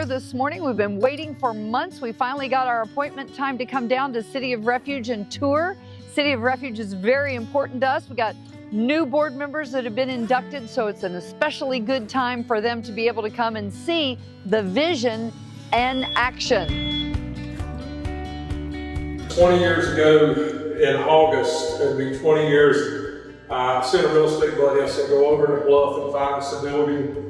here this morning. We've been waiting for months. We finally got our appointment time to come down to City of Refuge and tour. City of Refuge is very important to us. We got new board members that have been inducted, so it's an especially good time for them to be able to come and see the vision and action. 20 years ago in August, it'll be 20 years, I sent a real estate buddy. I said, go over to Bluff and find us a building.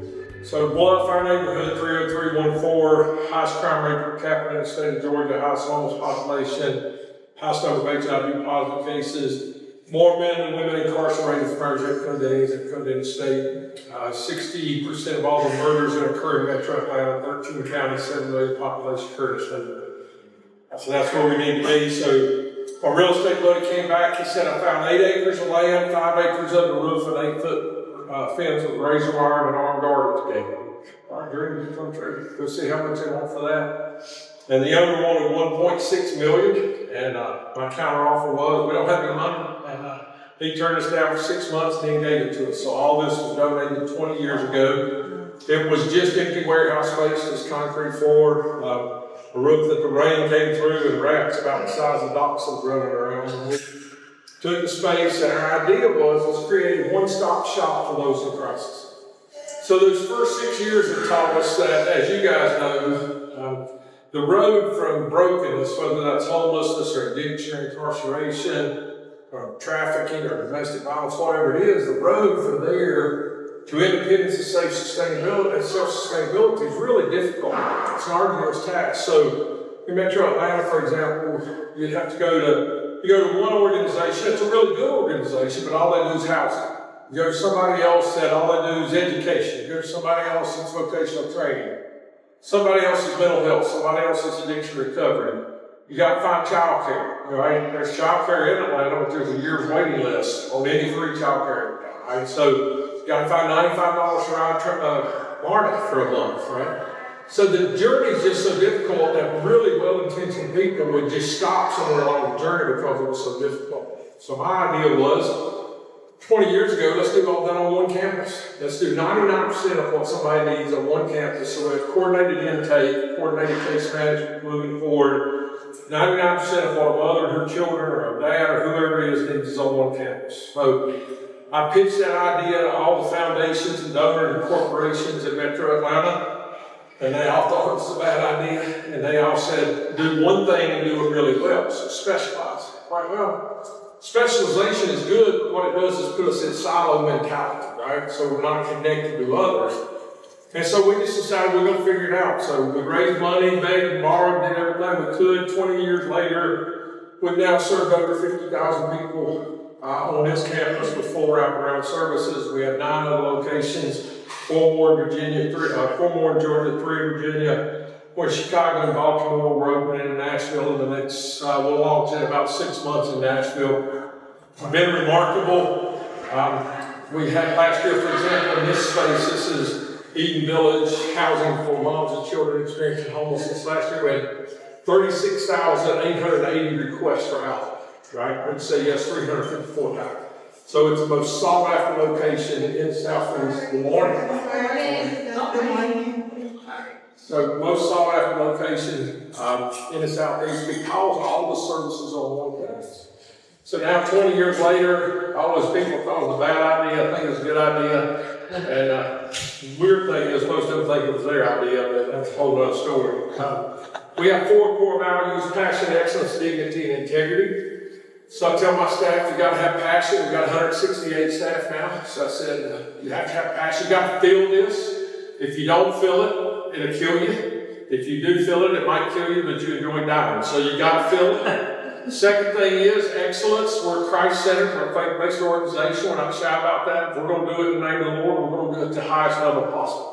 So Bluff, our neighborhood, 30314, highest crime rate per capita in the state of Georgia, highest homeless population, highest number of HIV positive cases, more men and women incarcerated for murders that come to the state. 60% of all the murders that occur in Metro Atlanta, 13 counties, 7 million population occur in the state. So that's where we need to be. So our real estate buddy came back. He said, I found 8 acres of land, 5 acres of the roof, an 8-foot fence with razor wire and an armed guard at the gate. Our dream has come true. Go see how much they want for that. And the owner wanted $1.6 million, and my counter offer was, we don't have any money. And he turned us down for 6 months and then gave it to us. So all this was donated 20 years ago. It was just empty warehouse space, just concrete floor, a roof that the rain came through and rats about the size of dachshunds running around. We took the space, and our idea was create a one-stop shop for those in crisis. So those first 6 years have taught us that, as you guys know, the road from brokenness, whether that's homelessness or addiction or incarceration or trafficking or domestic violence, whatever it is, the road from there to independence and self-sustainability is really difficult. It's an arduous task. So in Metro Atlanta, for example, you'd have to go to one organization. It's a really good organization, but all they do is housing. You go to somebody else that all they do is education. You go to somebody else that's vocational training. Somebody else's mental health, somebody else's addiction recovery. You got to find child care, right? There's child care in Atlanta, but there's a year's waiting list on any free child care, right? So you got to find $95 around Marta for a month, right? So the journey is just so difficult that really well-intentioned people would just stop somewhere along the journey because it was so difficult. So my idea was, 20 years ago, let's do all that on one campus. Let's do 99% of what somebody needs on one campus. So we have coordinated intake, coordinated case management moving forward. 99% of what a mother, her children, or a dad, or whoever it is needs is on one campus. So I pitched that idea to all the foundations and donors and corporations in Metro Atlanta, and they all thought it was a bad idea, and they all said, do one thing and do it really well, so specialize. Right, well, specialization is good, but what it does is put us in silo mentality, right? So we're not connected to others. And so we just decided we're going to figure it out. So we raised money, begged, borrowed, did everything we could. 20 years later, we've now served over 50,000 people on this campus with full wraparound services. We have 9 other locations, 4 more in Virginia, 4 more in Georgia, 3 in Virginia. We're in Chicago and Baltimore. We're opening in Nashville in the next, we'll launch in about 6 months in Nashville. It's been remarkable. We had last year, for example, in this space, this is Eden Village, housing for moms and children experiencing homelessness. Last year we had 36,880 requests for housing, right? We'd say yes, 354,000. So it's the most sought after location in Southeast. Good morning. So most sought after location in the Southeast because all the services are on one place. So now 20 years later, all those people thought it was a bad idea, I think it was a good idea. And weird thing is most of them think it was their idea, but that's a whole other story. We have 4 core values: passion, excellence, dignity, and integrity. So I tell my staff, you gotta have passion. We've got 168 staff now. So I said, you have to have passion. You gotta feel this. If you don't feel it, it'll kill you. If you do feel it, it might kill you, but you enjoy dying. So you gotta feel it. The second thing is excellence. We're Christ-centered, we're a faith-based organization. We're not shy about that. If we're going to do it in the name of the Lord, we're going to do it at the highest level possible.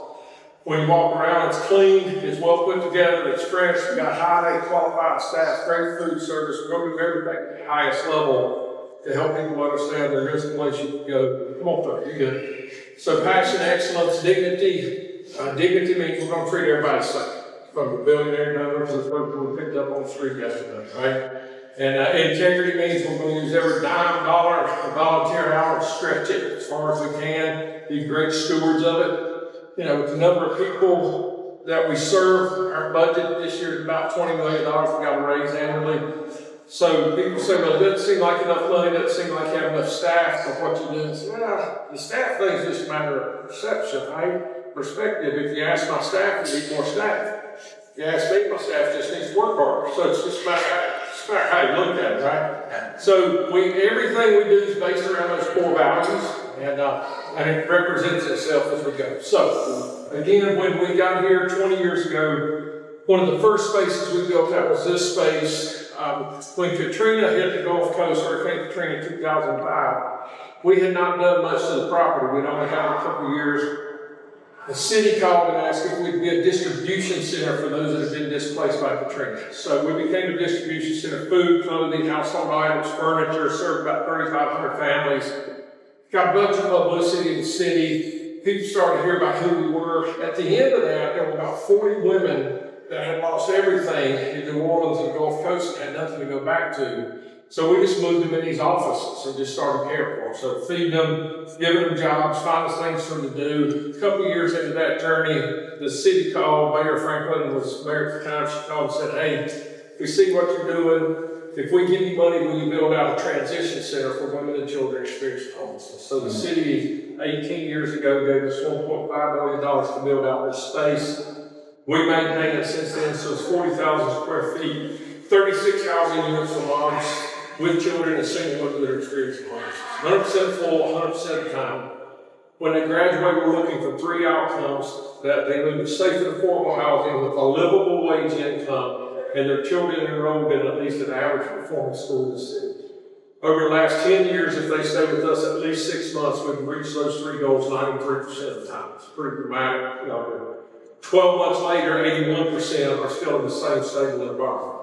When you walk around, it's clean, it's well put together, it's fresh. We've got highly qualified staff, great food service. We're going to do everything at the highest level to help people understand there is a place you can go. Come on, sir, you're good. So passion, excellence, dignity. Dignity means we're going to treat everybody the same. From the billionaire donor to the people we picked up on the street yesterday, right? And integrity means we're going to use every dime, dollar, or volunteer hour to stretch it as far as we can, be great stewards of it. You know, with the number of people that we serve. Our budget this year is about $20 million. We got a raise annually. So people say, well, it doesn't seem like enough money, it doesn't seem like you have enough staff for what you do. And I say, well, the staff thing is just a matter of perception, right? Perspective. If you ask my staff, you need more staff. If you ask me, my staff just needs to work harder. So it's just a matter how you look at it, right? So everything we do is based around those core values, and it represents itself as we go. So again, when we got here 20 years ago, one of the first spaces we built out was this space. When Katrina hit the Gulf Coast, Hurricane Katrina in 2005, we had not done much to the property. We'd only had a couple of years. The city called and asked if we'd be a distribution center for those that had been displaced by Katrina. So we became a distribution center, food, clothing, household items, furniture, served about 3,500 families. Got a bunch of publicity in the city. People started to hear about who we were. At the end of that, there were about 40 women that had lost everything in New Orleans and the Gulf Coast and had nothing to go back to. So we just moved them in these offices and just started caring for them. So feeding them, giving them jobs, finding things for them to do. A couple of years into that journey, the city called, Mayor Franklin was mayor at the time, she called and said, hey, we see what you're doing. If we give you money, will you build out a transition center for women and children experiencing homelessness? So the city, 18 years ago, gave us $1.5 million to build out this space. We maintain it since then, so it's 40,000 square feet, 36 housing units for moms with children and single women that are experiencing homelessness. 100% full, 100% of the time. When they graduate, we're looking for 3 outcomes: that they live in safe and affordable housing with a livable wage income, and their children enrolled in at least an average performing school in the city. Over the last 10 years, if they stay with us at least 6 months, we've reached those 3 goals 93% of the time. It's pretty dramatic. 12 months later, 81% are still in the same stable environment.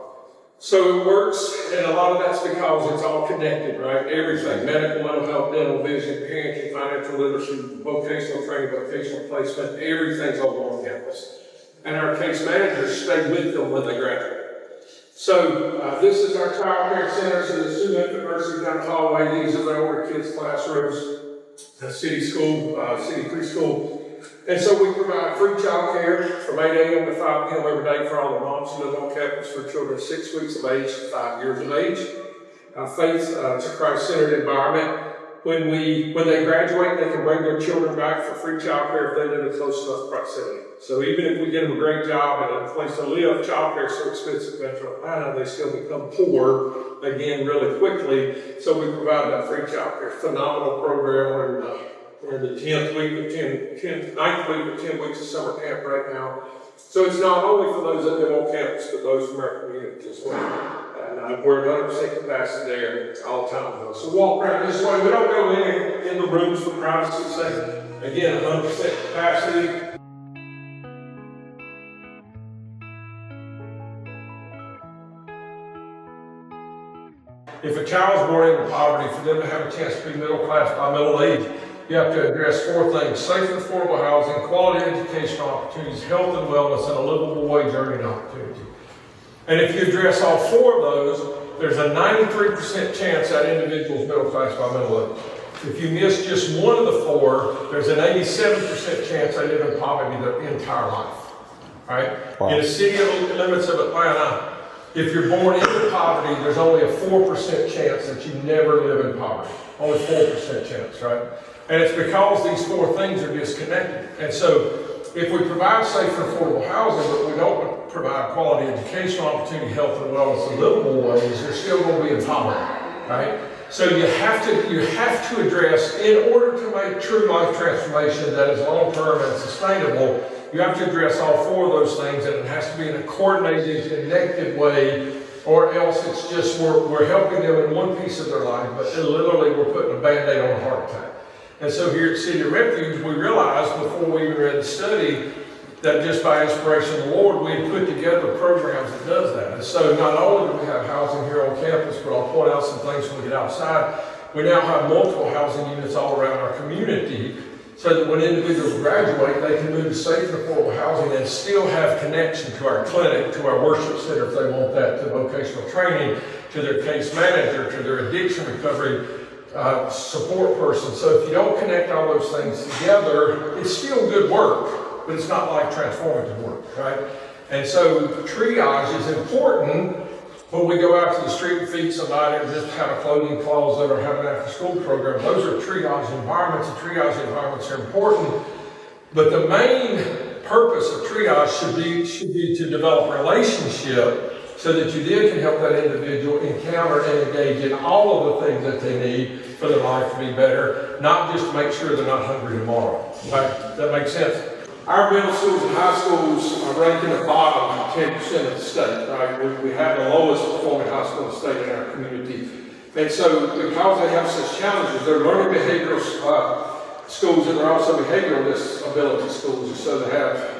So it works, and a lot of that's because it's all connected, right? Everything: medical, mental health, dental, vision, parenting, financial literacy, vocational training, vocational placement, everything's all on campus. And our case managers stay with them when they graduate. So this is our child care center. So there's 2 infant nurseries down the hallway. These are the older kids' classrooms. The city school, city preschool. And so we provide free child care from 8 a.m. to 5 p.m. every day for all the moms who live on campus for children 6 weeks of age to 5 years of age. Faith, it's a Christ-centered environment. When they graduate, they can bring their children back for free child care if they live in close enough proximity. So even if we get them a great job and a place to live, child care is so expensive in Metro Atlanta, they still become poor again really quickly. So we provide that free child care. Phenomenal program. We're in the 9th week of 10 weeks of summer camp right now. So it's not only for those that live on campus, but those from our community as well. And we're 100% capacity there all the time. So walk around this way. We don't go in the rooms for privacy's sake. Again, 100% capacity. If a child's born into poverty, for them to have a chance to be middle class by middle age, you have to address 4 things: safe and affordable housing, quality educational opportunities, health and wellness, and a livable wage earning opportunity. And if you address all 4 of those, there's a 93% chance that individual is middle class by middle age. If you miss just one of the 4, there's an 87% chance they live in poverty their entire life. Right? Wow. In the city limits of Atlanta, if you're born into poverty, there's only a 4% chance that you never live in poverty. Only 4% chance, right? And it's because these 4 things are disconnected. And so if we provide safe and affordable housing, but we don't provide quality educational opportunity, health and wellness, and livable ways, they're still going to be in poverty, right? So you have to address, in order to make true life transformation that is long-term and sustainable, you have to address all 4 of those things, and it has to be in a coordinated, connected way, or else it's just we're helping them in one piece of their life, but literally we're putting a Band-Aid on a heart attack. And so here at City of Refuge, we realized before we even read the study that just by inspiration of the Lord, we had put together programs that does that. And so not only do we have housing here on campus, but I'll point out some things when we get outside. We now have multiple housing units all around our community, so that when individuals graduate, they can move to safe and affordable housing and still have connection to our clinic, to our worship center if they want that, to vocational training, to their case manager, to their addiction recovery support person. So if you don't connect all those things together, it's still good work, but it's not life transformative work, right? And so triage is important when we go out to the street and feed somebody or just have a clothing closet or have an after school program. Those are triage environments, and triage environments are important. But the main purpose of triage should be to develop a relationship so that you then can help that individual encounter and engage in all of the things that they need for their life to be better, not just to make sure they're not hungry tomorrow. Right? Does that make sense? Our middle schools and high schools are ranked in the bottom 10% of the state, right? We have the lowest performing high school in the state in our community. And so because they have such challenges, they're learning behavioral schools, and they're also behavioral disability schools. So they have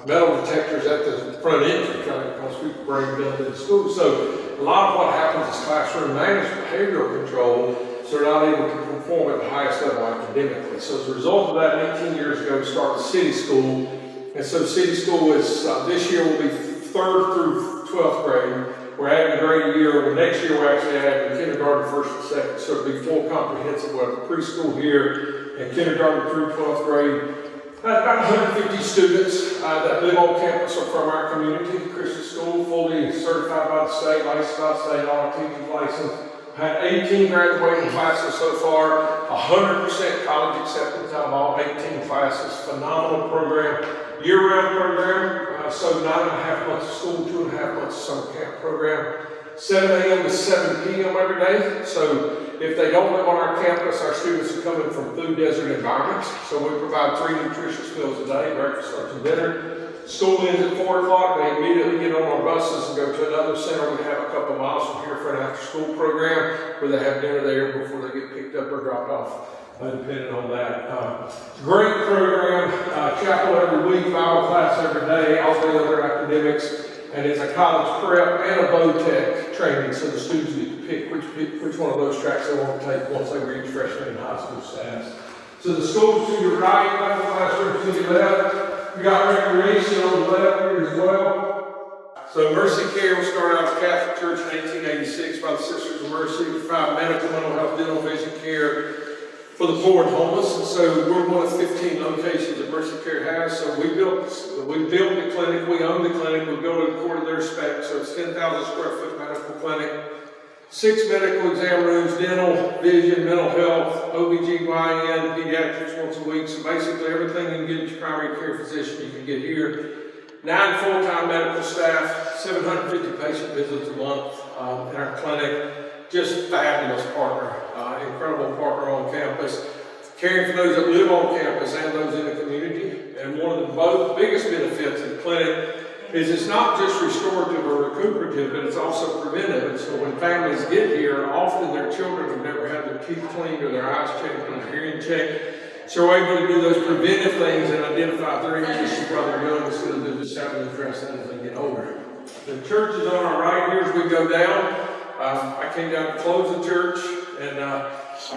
metal detectors at the front entrance, right? Because people bring them into the school. So a lot of what happens is classroom managed behavioral control, so they're not able to perform at the highest level academically. So as a result of that, 18 years ago, we started City School. And so City School is, this year will be 3rd through 12th grade. We're adding a grade a year. Next year, we're actually adding kindergarten, 1st and 2nd. So it'll be full comprehensive. We'll have preschool here and kindergarten through 12th grade. About 150 students that live on campus are from our community. Christian school, fully certified by the state, licensed by the state, all our teachers licensed. Had 18 graduating classes so far, 100% college acceptance out of all 18 classes. Phenomenal program, year-round program. So 9.5 months of school, 2.5 months of summer camp program. 7 a.m. to 7 p.m. every day. So if they don't live on our campus, our students are coming from food desert environments. So we provide 3 nutritious meals a day, breakfast, lunch, and dinner. School ends at 4 o'clock. They immediately get on our buses and go to another center. We have a couple miles from here for an after-school program where they have dinner there before they get picked up or dropped off, depending on that. Great program. Chapel every week, Bible class every day, all the other academics. And it's a college prep and a VOTEC training, so the students get to pick which one of those tracks they want to take once they reach freshman and high school status. So the schools to your right, Bible classroom to your left. We got recreation on the left here as well. So Mercy Care was started out as a Catholic Church in 1886 by the Sisters of Mercy to provide medical, mental health, dental, vision care for the poor and homeless. And so we're one of 15 locations that Mercy Care has. So we built the clinic, we own the clinic, we built it according to their specs. So it's 10,000 square foot medical clinic, 6 medical exam rooms, dental, vision, mental health, OBGYN, pediatrics once a week. So basically everything you can get at your primary care physician, you can get here. 9 full-time medical staff, 750 patient visits a month in our clinic. Just fabulous partner, incredible partner on campus. Caring for those that live on campus and those in the community. And one of the biggest benefits of the clinic is it's not just restorative or recuperative, but it's also preventive. And so when families get here, often their children have never had their teeth cleaned or their eyes checked or their hearing checked. So we're able to do those preventive things and identify if they're any issues while they're young instead of just having to address them as they get older. The church is on our right here as we go down. I came down to close the church, and I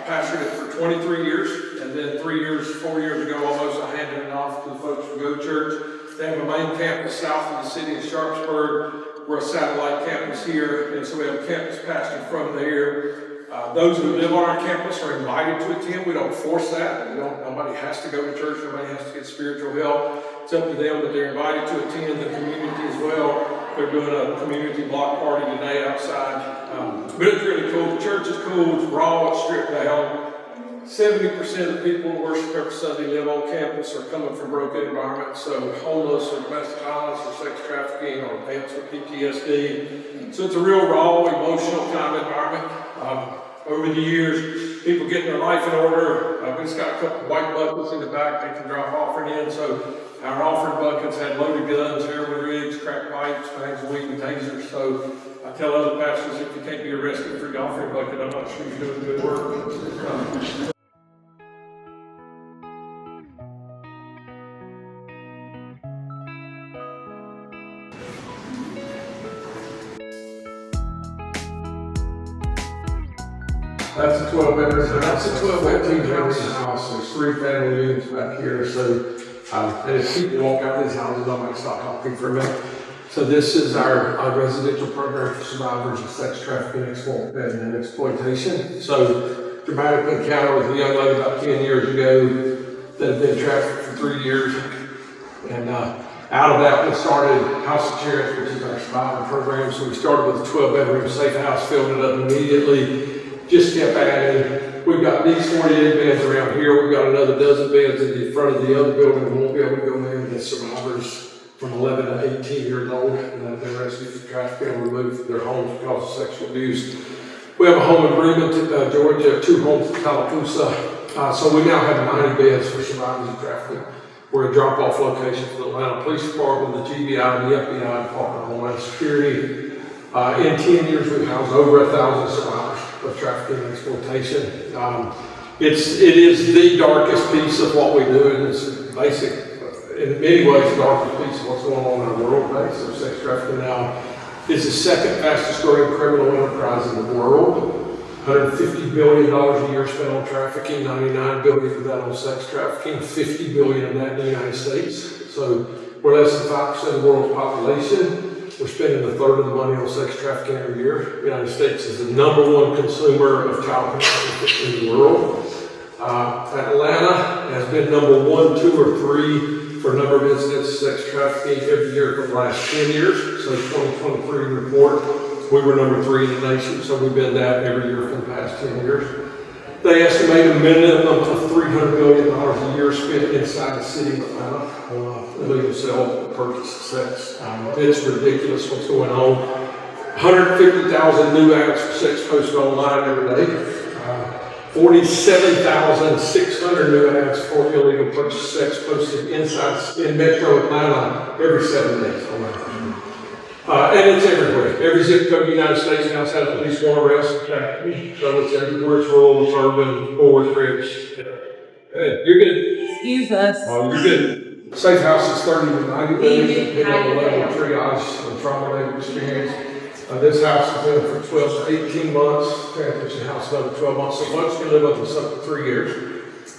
pastored it for 23 years, and then 4 years ago almost, I handed it off to the folks from Go Church. They have a main campus south of the city of Sharpsburg. We're a satellite campus here, and so we have a campus pastor from there. Those who live on our campus are invited to attend. We don't force that. Nobody has to go to church. Nobody has to get spiritual help. It's up to them, but they're invited to attend the community as well. They're doing a community block party today outside. But it's really cool. The church is cool. It's raw. It's stripped down. 70% of the people who worship every Sunday live on campus are coming from broken environments. So homeless or domestic violence or sex trafficking or advanced with PTSD. So it's a real raw, emotional kind of environment. Over the years, people getting their life in order. We just got a couple of white buckets in the back they can drop offering in. So our offering buckets had loaded guns, heroin rigs, crack pipes, bags of weed, and tasers. So I tell other pastors, if you can't be arrested for the offering bucket, I'm not sure you're doing good work. That's a 12-bedroom. That's a 12-bedroom house. There's 3 family units back here. So, and if people walk out of these houses, I might stop talking for a minute. So this is our residential program for survivors of sex trafficking, and exploitation. So dramatic encounter with a young lady about 10 years ago that had been trafficked for 3 years. And out of that, we started House of Charity, which is our survival program. So we started with a 12-bedroom safe house, filled it up immediately, just kept adding. We've got these 48 beds around here. We've got another dozen beds in the front of the other building. We won't be able to go in. The survivors from 11 to 18 years old and have been rescued from trafficking and removed from their homes because of sexual abuse. We have a home agreement in Georgia, 2 homes in Tallapoosa. So we now have 90 beds for survivors of trafficking. We're a drop-off location for the Atlanta Police Department, the GBI, the FBI, Department of Homeland Security. In 10 years, we've housed over 1,000 survivors of trafficking and exploitation. It is the darkest piece of what we do, and it's basic, in many ways, the darkest piece of what's going on in our world today. So sex trafficking now is the second fastest growing criminal enterprise in the world. $150 billion a year spent on trafficking, $99 billion of that on sex trafficking, $50 billion of that in the United States. So we're less than 5% of the world's population. We're spending a third of the money on sex trafficking every year. The United States is the #1 consumer of child pornography in the world. Atlanta has been #1, 2, or 3 for a number of incidents of sex trafficking every year for the last 10 years. So 2023 report, we were #3 in the nation, so we've been that every year for the past 10 years. They estimate a minimum of $300 billion a year spent inside the city of Atlanta on illegal sale and purchase of sex. It's ridiculous what's going on. 150,000 new ads for sex posted online every day. 47,600 new ads for illegal purchase of sex posted in Metro Atlanta every 7 days. And it's everywhere. Every zip code in the United States now has at least one arrest. So it's everywhere. It's rural, it's urban, poor, it's rich. Hey, you're good. Excuse us. Oh, you're good. Safe house is 30 to 90 days, depending on the level of triage and trauma they've experienced. This house has been for 12 to 18 months. Transition house another 12 months. So folks can live up to something for 3 years.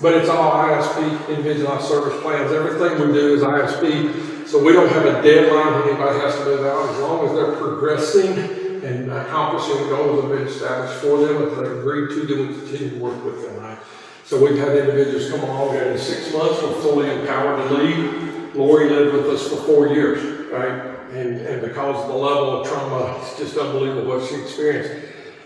But it's all ISP, individualized service plans. Everything we do is ISP. So we don't have a deadline when anybody has to move out. As long as they're progressing and accomplishing the goals that have been established for them, if they've agreed to, then we continue to work with them, right? So we've had individuals come along and in 6 months, we're fully empowered to lead. Lori lived with us for 4 years, right? And because of the level of trauma, it's just unbelievable what she experienced.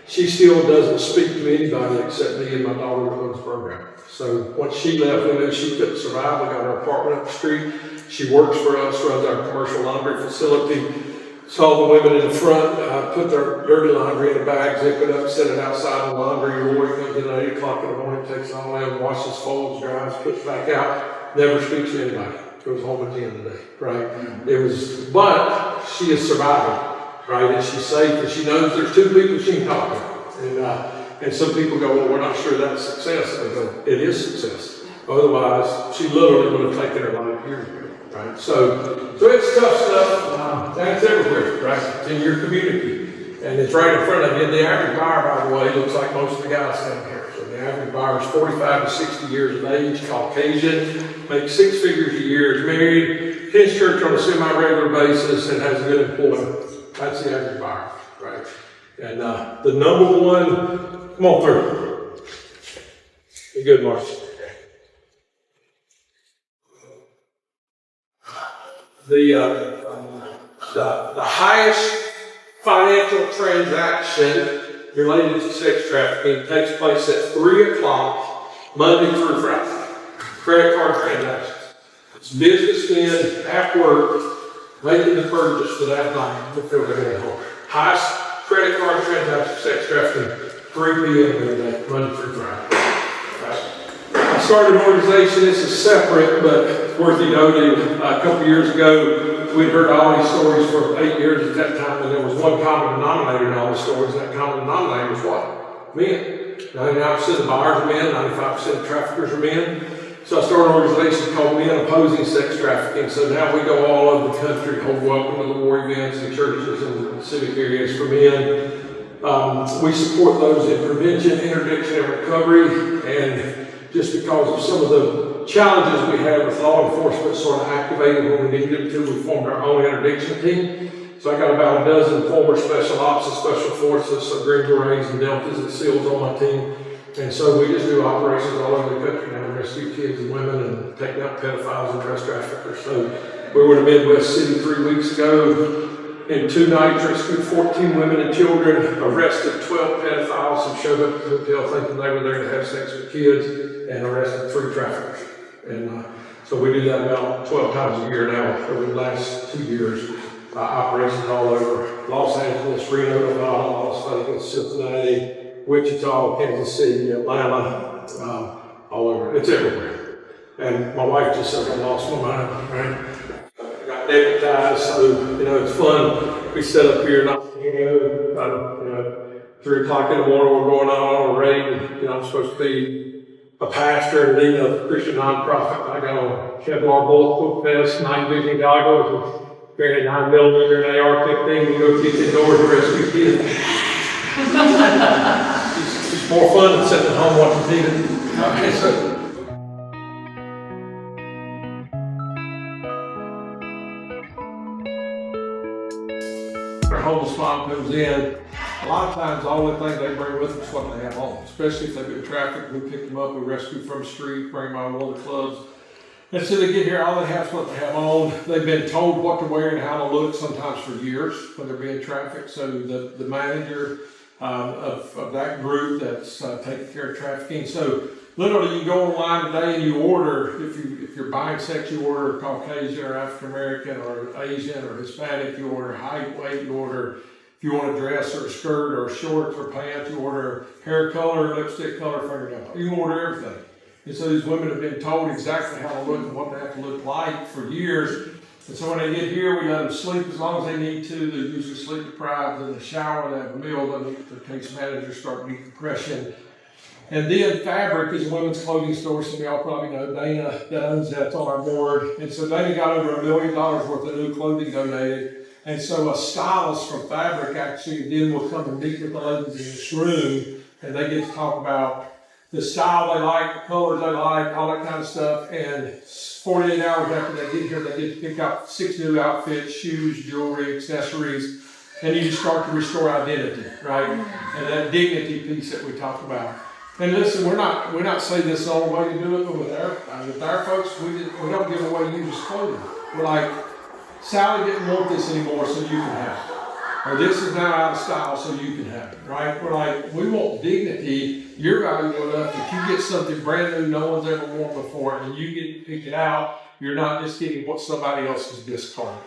She still doesn't speak to anybody except me and my daughter that runs the program. So once she left, we knew she couldn't survive. We got her apartment up the street. She works for us, runs our commercial laundry facility. Saw the women in the front put their dirty laundry in a bag, zip it up, set it outside the laundry. Lori comes in at 8 o'clock in the morning, takes it all in, washes, folds, dries, puts it back out. Never speaks to anybody. Goes home at the end of the day, right? But she is surviving, right? And she's safe, and she knows there's 2 people she can talk to. And some people go, well, we're not sure that's success. I go, it is success. Otherwise, she literally would have taken her life years ago, right? So it's tough stuff. That's everywhere, right? It's in your community. And it's right in front of you. The average buyer, by the way, looks like most of the guys down here. So the average buyer is 45 to 60 years of age, Caucasian, makes 6 figures a year, is married, attends church on a semi-regular basis, and has good employment. That's the average buyer, right? And the #1, come on through. Be good, Marcy. The highest financial transaction related to sex trafficking takes place at 3 o'clock, Monday through Friday. Credit card transactions. It's businessmen at work making the purchase for that night to fill their home. Highest credit card transaction, sex trafficking, 3 p.m. every day, Monday through Friday. Right. I started an organization, this is separate, but it's worth noting. A couple years ago, we'd heard all these stories for 8 years at that time, and there was one common denominator in all the stories, and that common denominator was what? Men. 99% of buyers are men, 95% of traffickers are men. So I started an organization called Men Opposing Sex Trafficking. So now we go all over the country, hold welcome to the war events and churches and civic areas for men. We support those in prevention, interdiction, and recovery. And just because of some of the challenges we have with law enforcement sort of activated when we needed them to, we formed our own interdiction team. So I got about a dozen former special ops and special forces, Green Berets and Deltas and SEALs on my team. And so we just do operations all over the country now. rescue kids and women and taking out pedophiles and dress traffickers. So we were in Midwest City 3 weeks ago. In 2 nights, rescued 14 women and children, arrested 12 pedophiles who showed up at the hotel thinking they were there to have sex with kids, and arrested 3 traffickers. And so we do that about 12 times a year now over the last 2 years. Operations all over Los Angeles, Reno, Nevada, Las Vegas, Cincinnati, Wichita, Kansas City, Atlanta, all over. It's everywhere. And my wife just said, I lost my mind, right? Got deputized, so, it's fun. We set up here, not, 3 o'clock in the morning, we're going on a raid. I'm supposed to be a pastor and leading a Christian nonprofit. I got a Kevlar bulletproof vest, night vision goggles, carrying a 9mm and AR-15. We go kick in doors and rescue kids. It's more fun than sitting at home watching TV. Our homeless mom comes in. A lot of times, the only thing they bring with them is what they have on. Especially if they've been trafficked, we pick them up, we rescue from the street, bring them out of one of the clubs. And so they get here, all they have is what they have on. They've been told what to wear and how to look, sometimes for years when they're being trafficked. So the manager of that group that's taking care of trafficking. So literally, you go online today and you order, if you're buying sex, you order Caucasian or African American or Asian or Hispanic, you order height, weight, you order if you want a dress or a skirt or shorts or pants, you order hair color, lipstick color, fingernail. You can order everything. And so these women have been told exactly how to look and what they have to look like for years. And so when they get here, we let them sleep as long as they need to. They're usually sleep deprived. In the shower, they have a meal. Then the case managers start decompression. And then Fabric is a women's clothing store, so y'all probably know Dana that owns that's on our board. And so Dana got over $1 million worth of new clothing donated. And so a stylist from Fabric actually then will come and meet with the ladies in this room, and they get to talk about the style they like, the colors they like, all that kind of stuff. And 48 hours after they get here, they get to pick out 6 new outfits, shoes, jewelry, accessories, and you just start to restore identity, right? And that dignity piece that we talk about. And listen, we're not saying this is the only way to do it, but with our folks, we don't give away used clothing. We're like, Sally didn't want this anymore, so you can have it. Or this is now out of style, so you can have it, right? We're like, we want dignity. You're valuable enough that you get something brand new no one's ever worn before, and you get to pick it out. You're not just getting what somebody else has discarded.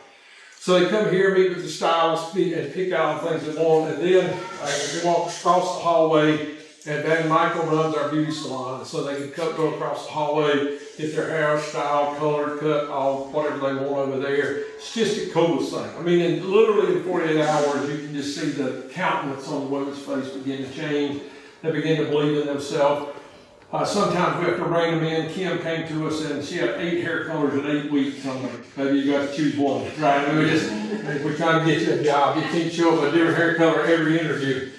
So they come here, meet with the stylist, and pick out the things they want, and then they walk across the hallway. And Dan Michael runs our beauty salon, so they can go across the hallway, get their hair styled, colored, cut, all whatever they want over there. It's just the coolest thing. I mean, literally in 48 hours, you can just see the countenance on the women's face begin to change. They begin to believe in themselves. Sometimes we have to rein them in. Kim came to us and she had 8 hair colors in 8 weeks. I'm like, maybe you got to choose one, right? I mean, we're trying to get you a job. You can't show up a different hair color every interview.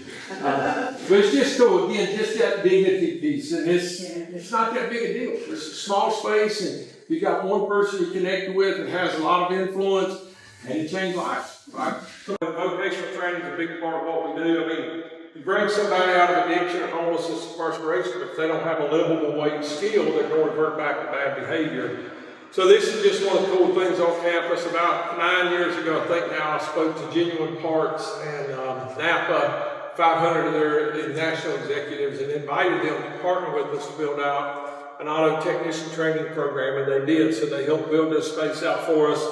But it's just cool, again, just that dignity piece, and it's not that big a deal. It's a small space, and you got one person you connect with that has a lot of influence, and it changes lives. Right? Vocational training is a big part of what we do. I mean, you bring somebody out of addiction or homelessness, incarceration, but if they don't have a livable weight skill, they're going to revert back to bad behavior. So this is just one of the cool things on campus. About 9 years ago, I think now, I spoke to Genuine Parts and Napa, 500 of their national executives, and invited them to partner with us to build out an auto technician training program, and they did. So they helped build this space out for us.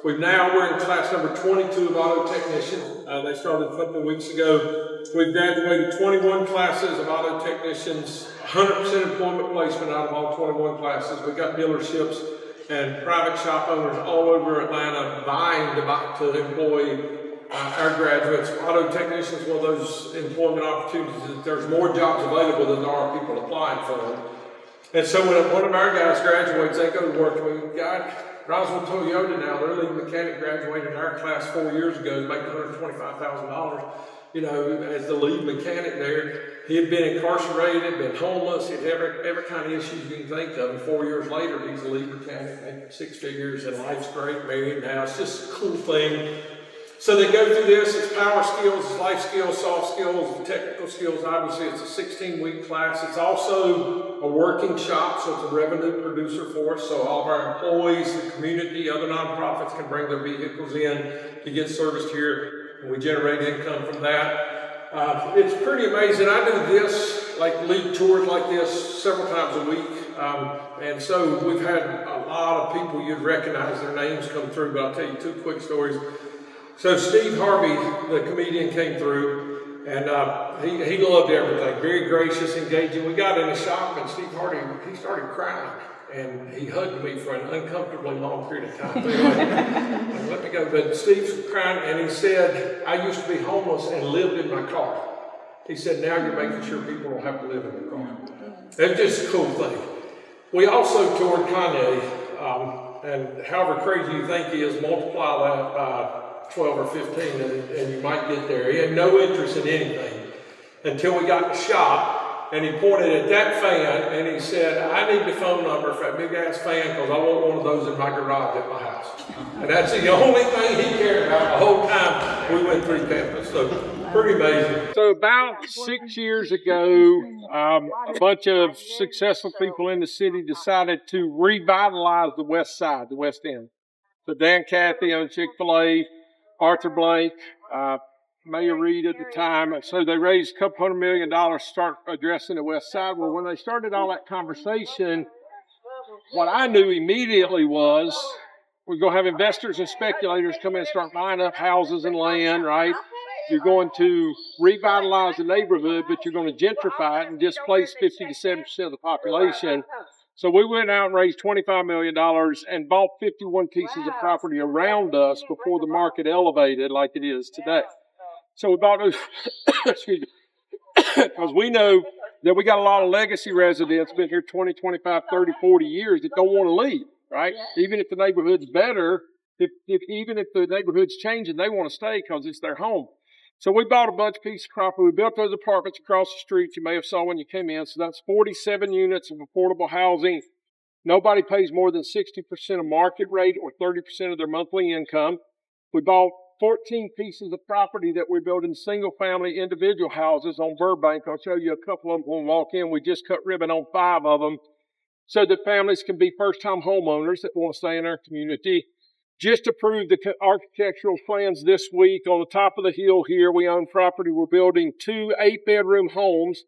We're in class number 22 of auto technicians. They started a couple of weeks ago. We've graduated 21 classes of auto technicians, 100% employment placement out of all 21 classes. We've got dealerships and private shop owners all over Atlanta vying to employ our graduates. Auto technicians, one of those employment opportunities that there's more jobs available than there are people applying for them. And so when one of our guys graduates, they go to work. We've got Roswell Toyota now, their lead mechanic graduated in our class 4 years ago, making $125,000, as the lead mechanic there. He had been incarcerated, been homeless, he had every kind of issues you can think of. And 4 years later, he's a lead mechanic, making 6 figures, and life's great, married now. It's just a cool thing. So they go through this, it's power skills, it's life skills, soft skills, and technical skills. Obviously, it's a 16-week class. It's also a working shop, so it's a revenue producer for us. So all of our employees, the community, other nonprofits can bring their vehicles in to get serviced here, and we generate income from that. It's pretty amazing. I do this, like lead tours like this several times a week. And so we've had a lot of people you'd recognize their names come through, but I'll tell you 2 quick stories. So Steve Harvey, the comedian, came through, and he loved everything. Very gracious, engaging. We got in the shop, and Steve Harvey, he started crying, and he hugged me for an uncomfortably long period of time. Like, let me go. But Steve's crying, and he said, I used to be homeless and lived in my car. He said, now you're making sure people don't have to live in their car. It's just a cool thing. We also toured Kanye, and however crazy you think he is, multiply that by 12 or 15 and you might get there. He had no interest in anything until we got in the shop, and he pointed at that fan and he said, I need the phone number for that big ass fan because I want one of those in my garage at my house. And that's the only thing he cared about the whole time we went through campus. So pretty amazing. So about 6 years ago, a bunch of successful people in the city decided to revitalize the west side, the west end. So Dan Cathy owned Chick-fil-A, Arthur Blake, Mayor Reed at the time. And so they raised a couple $100 million to start addressing the west side. Well, when they started all that conversation, what I knew immediately was we're going to have investors and speculators come in and start buying up houses and land, right? You're going to revitalize the neighborhood, but you're going to gentrify it and displace 50 to 70% of the population. So we went out and raised $25 million and bought 51 pieces of property around us before the market elevated like it is today. So we bought those, excuse me, because we know that we got a lot of legacy residents, been here 20, 25, 30, 40 years that don't want to leave, right? Even if the neighborhood's better, even if the neighborhood's changing, they want to stay because it's their home. So we bought a bunch of pieces of property. We built those apartments across the street you may have saw when you came in. So that's 47 units of affordable housing. Nobody pays more than 60% of market rate or 30% of their monthly income. We bought 14 pieces of property that we're building single-family individual houses on Burbank. I'll show you a couple of them when we walk in. We just cut ribbon on 5 of them so that families can be first-time homeowners that want to stay in our community. Just approved the architectural plans this week. On the top of the hill here, we own property. We're building 2 8-bedroom homes,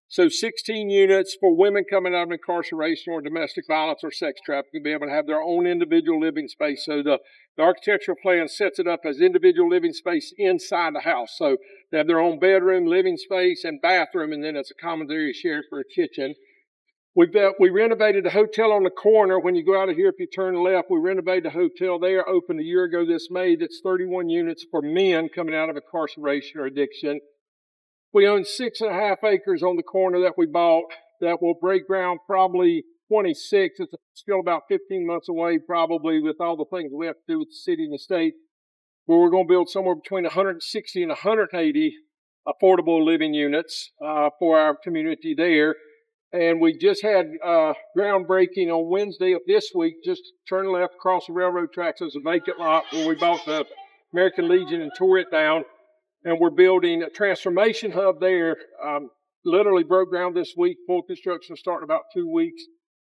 so 16 units for women coming out of incarceration or domestic violence or sex trafficking to be able to have their own individual living space. So the architectural plan sets it up as individual living space inside the house. So they have their own bedroom, living space, and bathroom, and then it's a common area shared for a kitchen. We renovated a hotel on the corner. When you go out of here, if you turn left, we renovated a hotel there, opened a year ago this May. That's 31 units for men coming out of incarceration or addiction. We own 6.5 acres on the corner that we bought that will break ground probably 26. It's still about 15 months away probably with all the things we have to do with the city and the state, where we're going to build somewhere between 160 and 180 affordable living units for our community there. And we just had groundbreaking on Wednesday of this week. Just turn left across the railroad tracks. There's a vacant lot where we bought the American Legion and tore it down. And we're building a transformation hub there. Literally broke ground this week. Full construction starting about 2 weeks.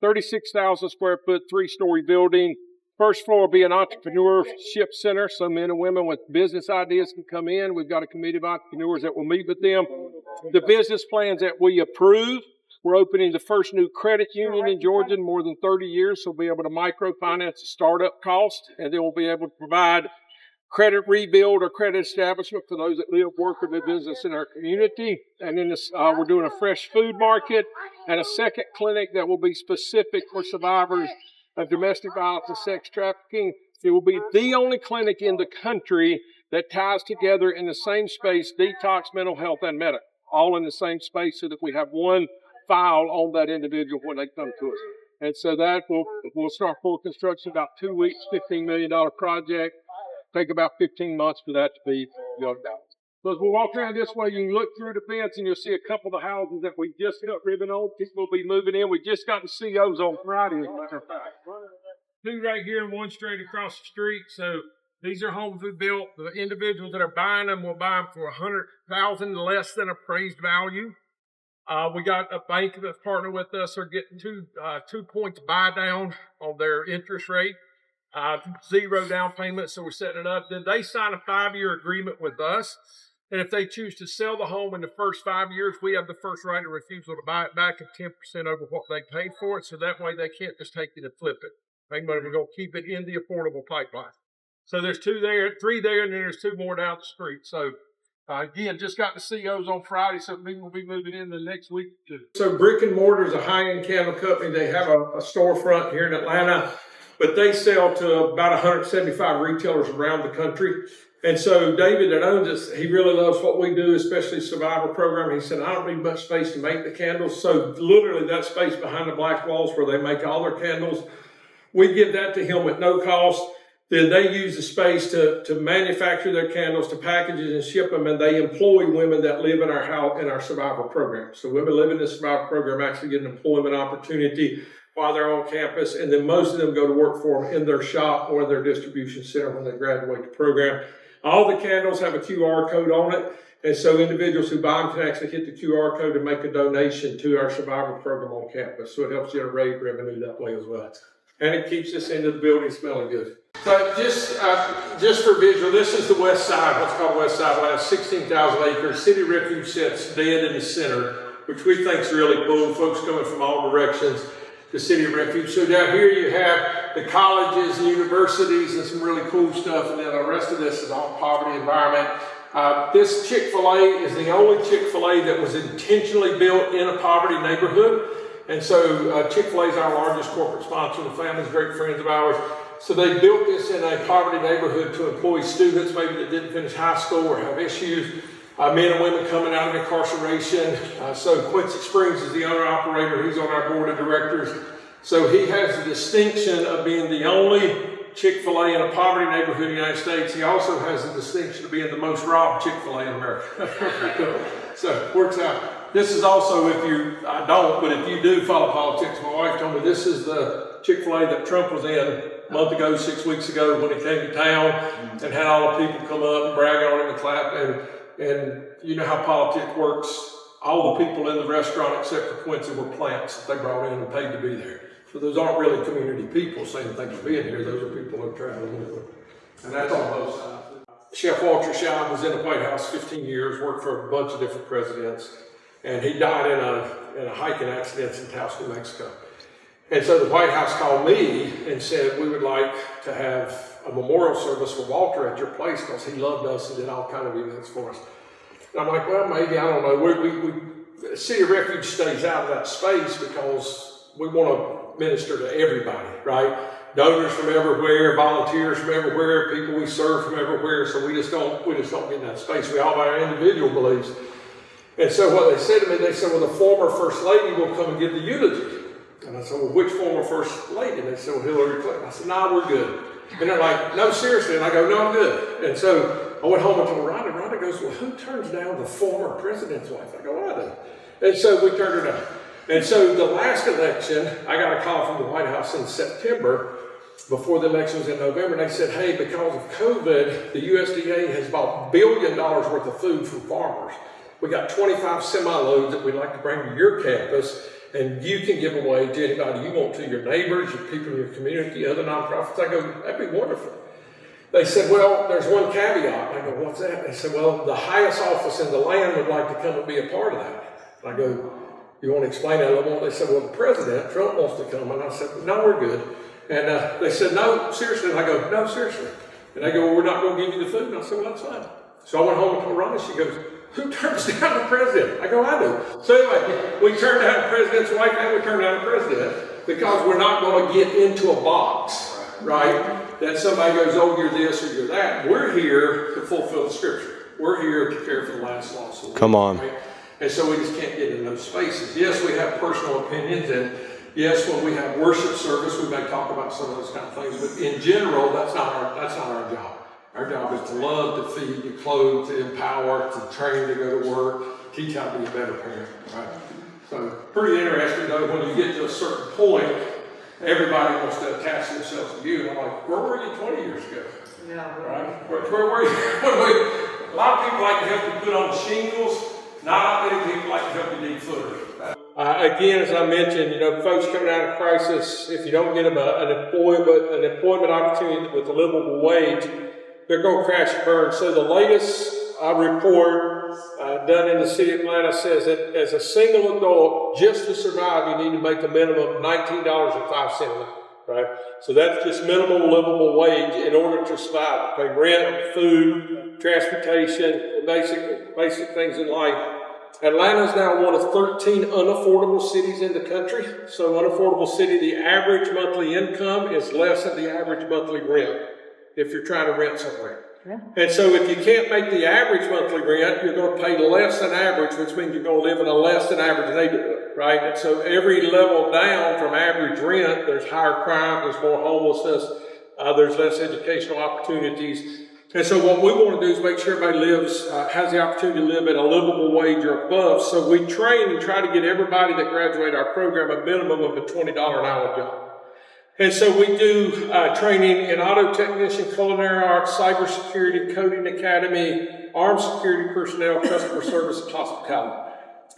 36,000 square foot, 3-story building. First floor will be an entrepreneurship center. So men and women with business ideas can come in. We've got a committee of entrepreneurs that will meet with them. The business plans that we approve. We're opening the first new credit union in Georgia in more than 30 years, so we'll be able to microfinance the startup cost, and then we'll be able to provide credit rebuild or credit establishment for those that live, work, or do business in our community. And then we're doing a fresh food market and a second clinic that will be specific for survivors of domestic violence and sex trafficking. It will be the only clinic in the country that ties together in the same space detox, mental health, and medical, all in the same space so that we have one file on that individual when they come to us. And so that we'll start full construction about 2 weeks, $15 million project. Take about 15 months for that to be built out. So as we walk around this way, you can look through the fence and you'll see a couple of the houses that we just cut ribbon on. People will be moving in. We just got the COs on Friday, as a matter of fact. 2 right here and 1 straight across the street. So These are homes we built. The individuals that are buying them will buy them for $100,000 less than appraised value. We got a bank that's partnered with us. Are getting 2 points buy down on their interest rate, 0 down payment. So we're setting it up. Then they sign a 5-year agreement with us. And if they choose to sell the home in the first 5 years, we have the first right of refusal to buy it back at 10% over what they paid for it. So that way they can't just take it and flip it. We're going to keep it in the affordable pipeline. So there's 2 there, 3 there, and then there's 2 more down the street. So again, just got the COs on Friday, so people will be moving in the next week too. So Brick and Mortar is a high-end candle company. They have a storefront here in Atlanta, but they sell to about 175 retailers around the country. And so David that owns us, he really loves what we do, especially Survivor program. He said, I don't need much space to make the candles. So literally that space behind the black walls where they make all their candles, we give that to him at no cost. Then they use the space to manufacture their candles, to package it and ship them, and they employ women that live in our house in our Survivor program. So women living in the Survivor program actually get an employment opportunity while they're on campus, and then most of them go to work for them in their shop or their distribution center when they graduate the program. All the candles have a QR code on it, and so individuals who buy them can actually hit the QR code and make a donation to our Survivor program on campus. So it helps generate revenue that way as well. And it keeps us into the building smelling good. So just for visual, this is the west side, what's called west side. It has 16,000 acres. City Refuge sits dead in the center, which we think is really cool. Folks coming from all directions to City Refuge. So down here you have the colleges, the universities, and some really cool stuff. And then the rest of this is all poverty environment. This Chick-fil-A is the only Chick-fil-A that was intentionally built in a poverty neighborhood. And so Chick-fil-A is our largest corporate sponsor. The family's great friends of ours. So they built this in a poverty neighborhood to employ students maybe that didn't finish high school or have issues. Men and women coming out of incarceration. So Quincy Springs is the owner-operator. He's on our board of directors. So he has the distinction of being the only Chick-fil-A in a poverty neighborhood in the United States. He also has the distinction of being the most robbed Chick-fil-A in America. So it works out. This is also, I don't, but if you do follow politics, my wife told me this is the Chick-fil-A that Trump was in a month ago, 6 weeks ago, when he came to town and had all the people come up and brag on him and clap. And you know how politics works. All the people in the restaurant except for Quincy were plants that they brought in and paid to be there. So those aren't really community people saying thanks for being here. Those are people who are traveling with them. And that's on both sides. Chef Walter Scheib was in the White House 15 years, worked for a bunch of different presidents, and he died in a hiking accident in Taos, New Mexico. And so the White House called me and said, we would like to have a memorial service for Walter at your place because he loved us and did all kind of events for us. And I'm like, well, maybe, I don't know. City of Refuge stays out of that space because we want to minister to everybody, right? Donors from everywhere, volunteers from everywhere, people we serve from everywhere. So we just don't get in that space. We all have our individual beliefs. And so what they said to me, they said, well, the former First Lady will come and give the eulogy. And I said, well, which former First Lady? And they said, well, Hillary Clinton. I said, no, we're good. And they're like, no, seriously. And I go, no, I'm good. And so I went home and told Rhonda. Rhonda goes, well, who turns down the former president's wife? I go, I do. And so we turned her down. And so the last election, I got a call from the White House in September, before the election was in November, and they said, hey, because of COVID, the USDA has bought $1 billion worth of food from farmers. We got 25 semi-loads that we'd like to bring to your campus, and you can give away to anybody you want to, your neighbors, your people in your community, other nonprofits. I go, that'd be wonderful. They said, well, there's one caveat. I go, what's that? They said, well, the highest office in the land would like to come and be a part of that. And I go, you want to explain that a little more? They said, well, the president, Trump, wants to come. And I said, no, we're good. And they said, no, seriously. And I go, no, seriously. And they go, well, we're not going to give you the food. And I said, well, that's fine. So I went home and told Rhonda. She goes, who turns down the president? I go, I do. So anyway, we turned down the president's wife and we turned down the president because we're not going to get into a box, right? That somebody goes, oh, you're this or you're that. We're here to fulfill the scripture. We're here to care for the last lost. Come on. Right? And so we just can't get in those spaces. Yes, we have personal opinions, and yes, when we have worship service, we may talk about some of those kind of things. But in general, that's not our job. Our job is to love, to feed, to clothe, to empower, to train, to go to work, teach how to be a better parent. Right? So pretty interesting, though, when you get to a certain point, everybody wants to attach themselves to you. And I'm like, where were you 20 years ago? Right? A lot of people like to help you put on shingles. Not many people like to help you dig footer. Again, as I mentioned, folks coming out of crisis, if you don't get them an employment opportunity with a livable wage, they're going to crash and burn. So the latest report done in the city of Atlanta says that as a single adult, just to survive, you need to make a minimum of $19.05, right? So that's just minimum livable wage in order to survive. Pay rent, food, transportation, basic things in life. Atlanta is now one of 13 unaffordable cities in the country. So unaffordable city, the average monthly income is less than the average monthly rent if you're trying to rent somewhere. Yeah. And so if you can't make the average monthly rent, you're going to pay less than average, which means you're going to live in a less than average neighborhood, right? And so every level down from average rent, there's higher crime, there's more homelessness, there's less educational opportunities. And so what we want to do is make sure everybody has the opportunity to live at a livable wage or above. So we train and try to get everybody that graduate our program a minimum of a $20 an hour job. And so we do training in auto technician, culinary arts, cybersecurity, coding academy, armed security personnel, customer service, and hospitality.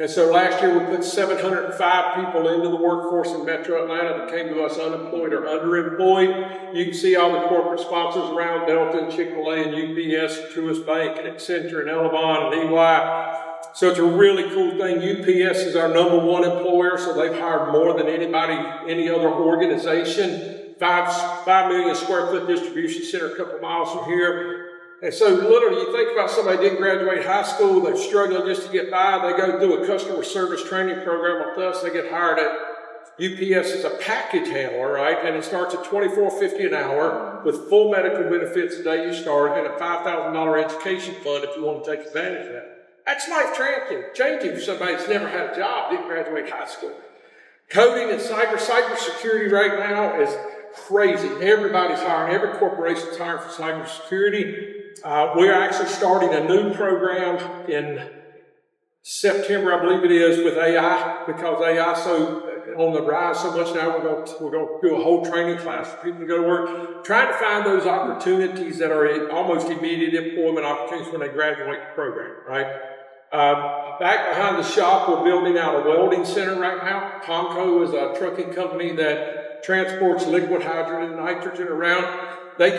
And so last year we put 705 people into the workforce in Metro Atlanta that came to us unemployed or underemployed. You can see all the corporate sponsors around: Delta and Chick-fil-A and UPS, Truist Bank and Accenture and Elevon and EY. So it's a really cool thing. UPS is our #1 employer, so they've hired more than any other organization. 5 million square foot distribution center a couple miles from here. And so literally, you think about somebody who didn't graduate high school, they're struggling just to get by, they go through a customer service training program with us, they get hired at UPS as a package handler, right? And it starts at $24.50 an hour with full medical benefits the day you start and a $5,000 education fund if you want to take advantage of that. That's life changing for somebody that's never had a job, didn't graduate high school. Coding and cybersecurity right now is crazy. Everybody's hiring. Every corporation's hiring for cybersecurity. We're actually starting a new program in September, I believe it is, with AI, because AI is so on the rise so much now. We're going to do a whole training class for people to go to work, trying to find those opportunities that are almost immediate employment opportunities when they graduate the program, right? Back behind the shop, we're building out a welding center right now. Conco is a trucking company that transports liquid hydrogen and nitrogen around. They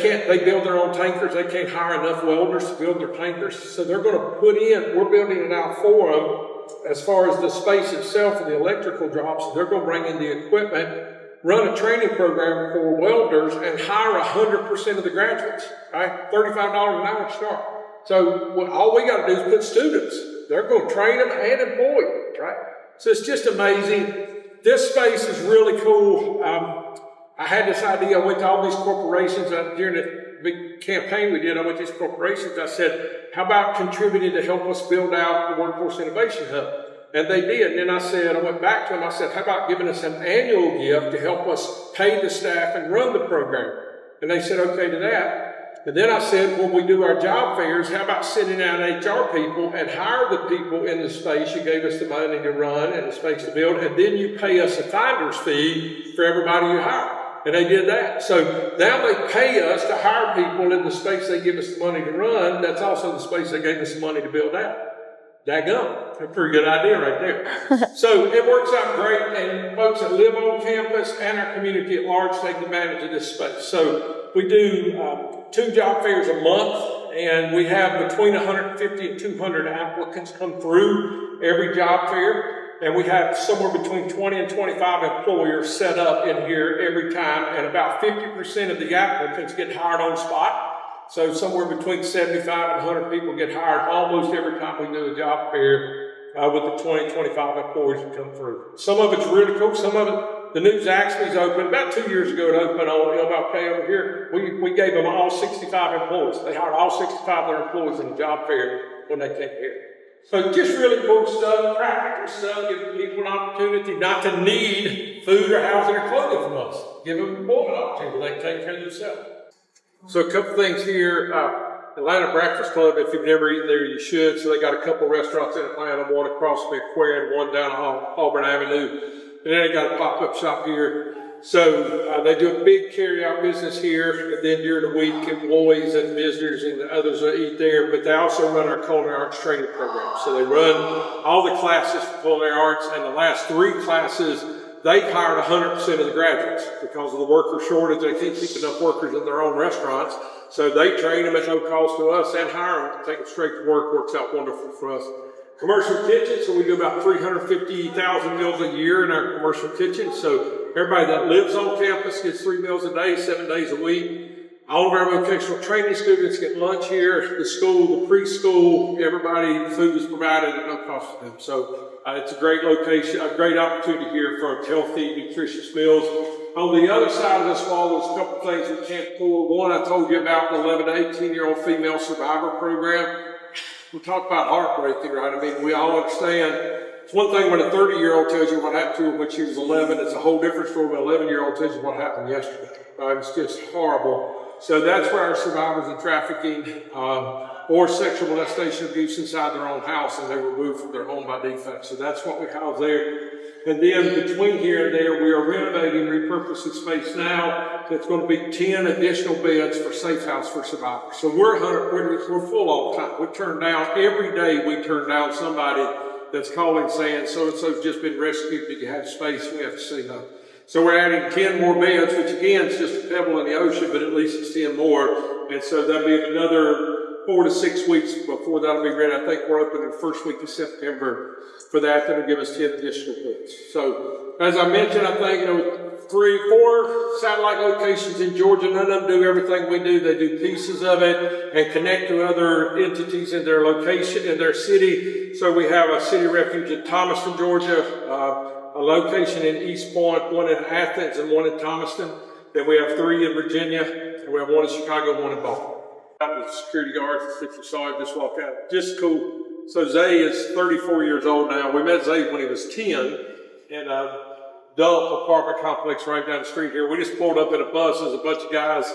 build their own tankers. They can't hire enough welders to build their tankers. So they're going to we're building it out for them as far as the space itself and the electrical jobs. So they're going to bring in the equipment, run a training program for welders, and hire 100% of the graduates, right? $35 an hour to start. So all we got to do is put students. They're going to train them and employ them, right? So it's just amazing. This space is really cool. I had this idea. I went to all these corporations during the big campaign we did. I went to these corporations. I said, how about contributing to help us build out the Workforce Innovation Hub? And they did. And then I went back to them. I said, how about giving us an annual gift to help us pay the staff and run the program? And they said, okay to that. And then I said, when we do our job fairs, how about sending out HR people and hire the people in the space you gave us the money to run and the space to build, and then you pay us a finder's fee for everybody you hire. And they did that. So now they pay us to hire people in the space they give us the money to run. That's also the space they gave us the money to build out. Daggum. That's a pretty good idea right there. So it works out great, and folks that live on campus and our community at large take advantage of this space. So we do 2 job fairs a month, and we have between 150 and 200 applicants come through every job fair. And we have somewhere between 20 and 25 employers set up in here every time, and about 50% of the applicants get hired on spot. So somewhere between 75 and 100 people get hired almost every time we do a job fair with the 20, 25 employees that come through. Some of it's really cool. Some of it, the new Zaxby's opened about 2 years ago. It opened on MLK over here. We gave them all 65 employees. They hired all 65 of their employees in the job fair when they came here. So just really cool stuff, practical stuff, giving people an opportunity not to need food or housing or clothing from us. Give them employment opportunity. They can take care of themselves. So a couple things here. Atlanta Breakfast Club, if you've never eaten there, you should. So they got a couple restaurants in Atlanta, one across the aquarium, one down on Auburn Avenue. And then they got a pop-up shop here. So they do a big carry-out business here, and then during the week, employees and visitors and others will eat there. But they also run our culinary arts training program. So they run all the classes for culinary arts, and the last 3 classes, they hired 100% of the graduates because of the worker shortage. They can't keep enough workers in their own restaurants. So they train them at no cost to us and hire them, take them straight to work. Works out wonderful for us. Commercial kitchen, so we do about 350,000 meals a year in our commercial kitchen. So everybody that lives on campus gets 3 meals a day, 7 days a week. All of our vocational training students get lunch here. The school, the preschool, everybody, food is provided at no cost to them. So it's a great location, a great opportunity here for healthy, nutritious meals. On the other side of this wall, there's a couple things we can't pull. One, I told you about the 11 to 18-year-old female survivor program. We talk about heartbreaking, right? I mean, we all understand. It's one thing when a 30-year-old tells you what happened to her when she was 11. It's a whole different story when an 11-year-old tells you what happened yesterday. It's just horrible. So that's where our survivors of trafficking or sexual molestation abuse inside their own house, and they were removed from their home by defect. So that's what we house there. And then between here and there, we are renovating, repurposing space now. That's going to be 10 additional beds for Safe House for survivors. So we're full all the time. We turn down, every day we turn down somebody that's calling saying, so-and-so's just been rescued, did you have space? We have to say no. So we're adding 10 more beds, which again is just a pebble in the ocean, but at least it's 10 more. And so that'll be another 4 to 6 weeks before that'll be ready. I think we're opening the first week of September for that. That'll give us 10 additional beds. So as I mentioned, I think 3, 4 satellite locations in Georgia. None of them do everything we do. They do pieces of it and connect to other entities in their location, in their city. So we have a city refuge in Thomaston, Georgia, a location in East Point, one in Athens, and one in Thomaston. Then we have 3 in Virginia, and we have 1 in Chicago, 1 in Baltimore. The security guards, if you saw him just walk out, just cool. So Zay is 34 years old now. We met Zay when he was 10 in a dump apartment complex right down the street here. We just pulled up in a bus. There's a bunch of guys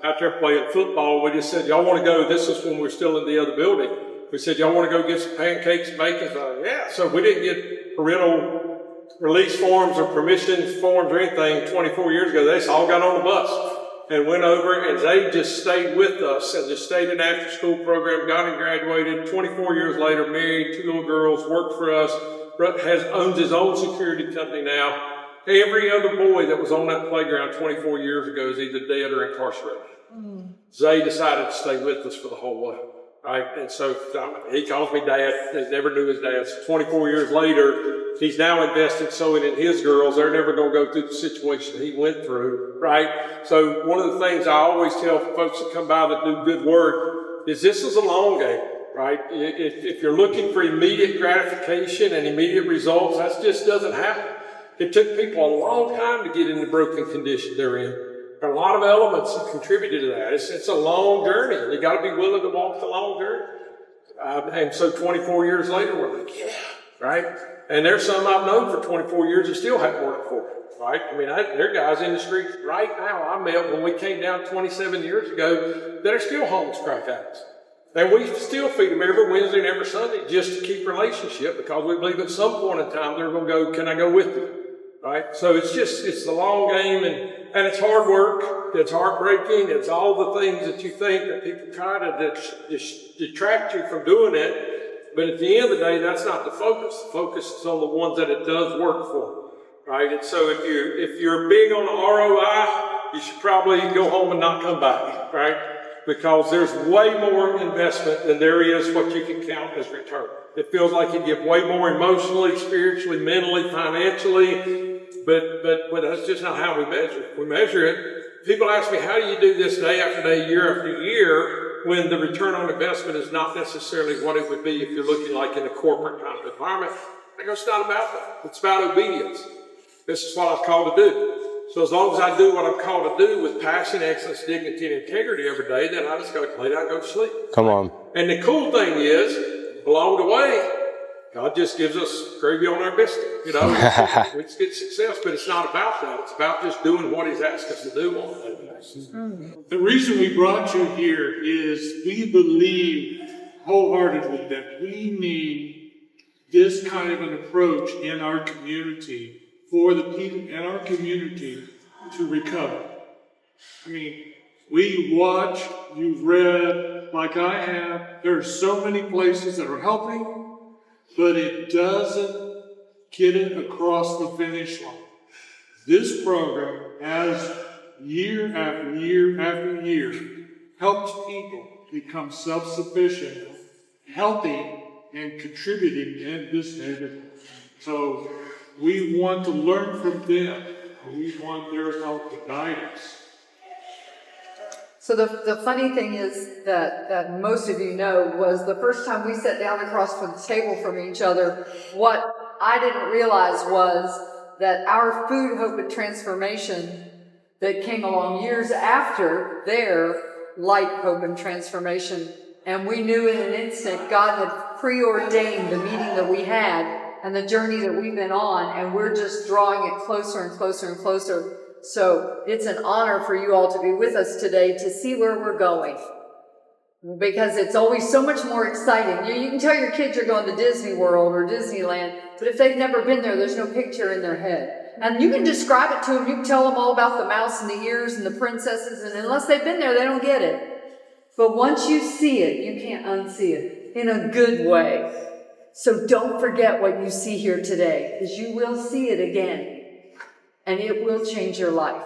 out there playing football. We just said, y'all want to go? This is when we're still in the other building. We said, y'all want to go get some pancakes, bacon? Yeah. So we didn't get parental release forms or permission forms or anything 24 years ago. They just all got on the bus and went over, and they just stayed with us and just stayed in the after school program, got and graduated. 24 years later, married, 2 little girls, worked for us, owns his own security company now. Every other boy that was on that playground 24 years ago is either dead or incarcerated. Zay decided to stay with us for the whole way. Right? And so he calls me dad. He never knew his dad. So 24 years later, he's now invested sewing in his girls. They're never going to go through the situation he went through, right? So one of the things I always tell folks that come by that do good work is this is a long game, right? If you're looking for immediate gratification and immediate results, that just doesn't happen. It took people a long time to get in the broken condition they're in. There are a lot of elements that contributed to that. It's a long journey. You got to be willing to walk the long journey. And so 24 years later, we're like, yeah, right? And there's some I've known for 24 years that still haven't worked for it, right? I mean, there are guys in the streets right now I met when we came down 27 years ago that are still homeless crack addicts. And we still feed them every Wednesday and every Sunday just to keep relationship because we believe at some point in time they're going to go, can I go with you? Right? So it's the long game and it's hard work. It's heartbreaking. It's all the things that you think that people try to detract you from doing it. But at the end of the day, that's not the focus. The focus is on the ones that it does work for. Right? And so if you're big on the ROI, you should probably go home and not come back. Right? Because there's way more investment than there is what you can count as return. It feels like you give way more emotionally, spiritually, mentally, financially, but that's just not how we measure it. We measure it. People ask me, how do you do this day after day, year after year, when the return on investment is not necessarily what it would be if you're looking like in a corporate kind of environment? I go, it's not about that. It's about obedience. This is what I was called to do. So as long as I do what I'm called to do with passion, excellence, dignity, and integrity every day, then I just go lay down and go to sleep. Come on. And the cool thing is, along the way, God just gives us gravy on our biscuit. You know, we just get success, but it's not about that. It's about just doing what He's asked us to do on a daily basis. The reason we brought you here is we believe wholeheartedly that we need this kind of an approach in our community for the people in our community to recover. I mean, we watch, you've read, like I have, there are so many places that are helping, but it doesn't get it across the finish line. This program has, year after year after year, helped people become self-sufficient, healthy, and contributing in this neighborhood. So we want to learn from them. We want their help to guide us. So the funny thing is that most of you know was the first time we sat down across the table from each other, what I didn't realize was that our food, hope, and transformation that came along years after their light, hope, and transformation, and we knew in an instant God had preordained the meeting that we had and the journey that we've been on, and we're just drawing it closer and closer and closer. So it's an honor for you all to be with us today to see where we're going, because it's always so much more exciting. You can tell your kids you're going to Disney World or Disneyland, but if they've never been there, there's no picture in their head. And you can describe it to them. You can tell them all about the mouse and the ears and the princesses, and unless they've been there, they don't get it. But once you see it, you can't unsee it in a good way. So don't forget what you see here today, because you will see it again, and it will change your life.